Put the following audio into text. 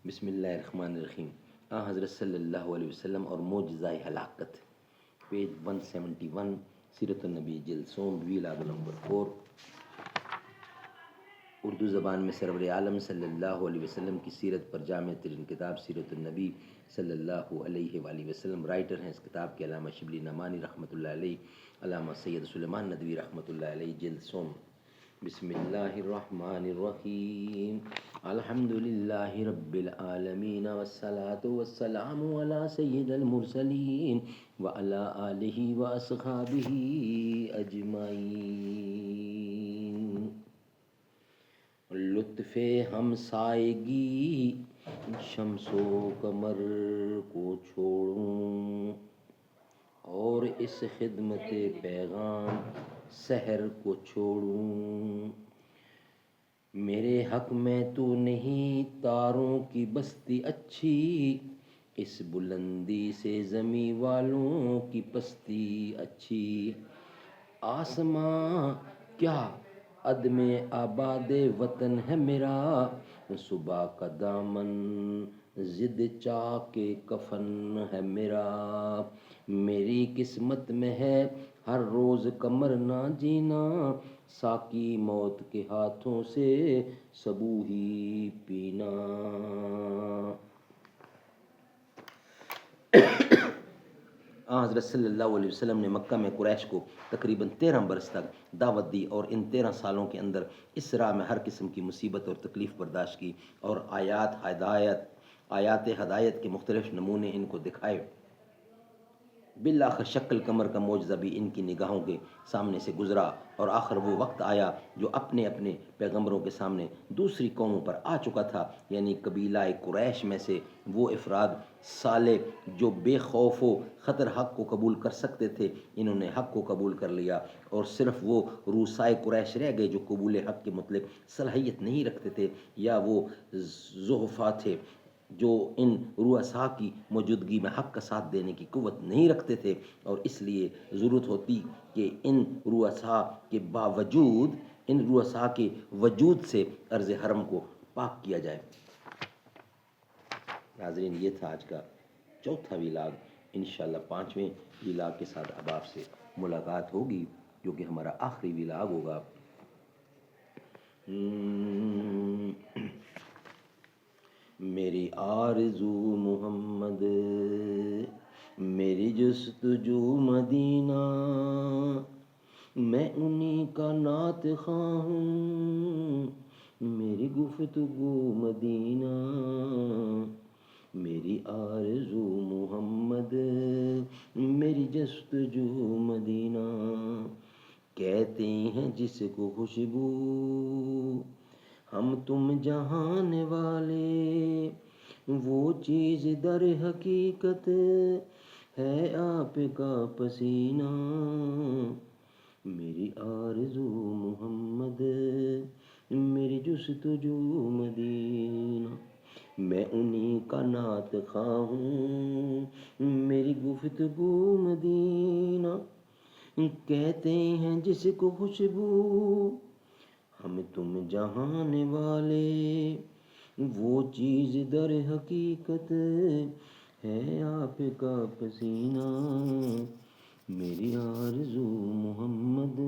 بسم اللہ الرحمن الرحیم۔ حضرت صلی اللہ علیہ وسلم اور معجزہ ہلاکت، پیج 171، سیرت النبی جلد سوم، ویلاگ نمبر 4۔ اردو زبان میں سرور عالم صلی اللہ علیہ وسلم کی سیرت پر جامع ترین کتاب سیرت النبی صلی اللہ علیہ وآلہ وسلم۔ رائٹر ہیں اس کتاب کے علامہ شبلی نعمانی رحمۃ اللہ علیہ، علامہ سید سلیمان ندوی رحمۃ اللہ علیہ، جلد سوم۔ بسم اللہ الرحمن الرحیم۔ الحمد للہ رب العالمین والصلاة والسلام علی سید المرسلین وعلی آلہ واصحابہ اجمعین۔ لطف ہمسائیگی شمس و قمر کو چھوڑوں، اور اس خدمت پیغام سحر کو چھوڑوں۔ میرے حق میں تو نہیں تاروں کی بستی اچھی، اس بلندی سے زمیں والوں کی پستی اچھی۔ آسماں کیا عدم آباد وطن ہے میرا، صبح کا دامن ضد چاک کفن ہے میرا۔ میری قسمت میں ہے ہر روز قمر نہ جینا، ساقی موت کے ہاتھوں سے صبوحی پینا۔ حضرت صلی اللہ علیہ وسلم نے مکہ میں قریش کو تقریباً 13 برس تک دعوت دی، اور ان 13 سالوں کے اندر اس راہ میں ہر قسم کی مصیبت اور تکلیف برداشت کی، اور آیات ہدایت کے مختلف نمونے ان کو دکھائے۔ بالآخر شق القمر کا معجزہ بھی ان کی نگاہوں کے سامنے سے گزرا، اور آخر وہ وقت آیا جو اپنے اپنے پیغمبروں کے سامنے دوسری قوموں پر آ چکا تھا، یعنی قبیلہ قریش میں سے وہ افراد صالح جو بے خوف و خطر حق کو قبول کر سکتے تھے، انہوں نے حق کو قبول کر لیا، اور صرف وہ روسائے قریش رہ گئے جو قبول حق کے متعلق صلاحیت نہیں رکھتے تھے، یا وہ ضعفاء تھے جو ان رؤساء کی موجودگی میں حق کا ساتھ دینے کی قوت نہیں رکھتے تھے، اور اس لیے ضرورت ہوتی کہ ان رؤساء کے وجود سے ارض حرم کو پاک کیا جائے۔ ناظرین، یہ تھا آج کا چوتھا ویلاگ۔ انشاءاللہ 5ویں ویلاگ کے ساتھ اب آپ سے ملاقات ہوگی، جو کہ ہمارا آخری ویلاگ ہوگا۔ میری آرزو محمد، میری جستجو مدینہ، میں انہی کا نعت خواں ہوں، میری گفتگو مدینہ۔ میری آرزو محمد، میری جستجو مدینہ، کہتے ہیں جس کو خوشبو ہم تم جہان والے، وہ چیز در حقیقت ہے آپ کا پسینہ۔ میری آرزو محمد، میری جستجو مدینہ، میں انہی کا نعت خواں ہوں، میری گفتگو مدینہ، کہتے ہیں جس کو خوشبو ہم تم جہان والے، وہ چیز در حقیقت ہے آپ کا پسینہ۔ میری آرزو محمد۔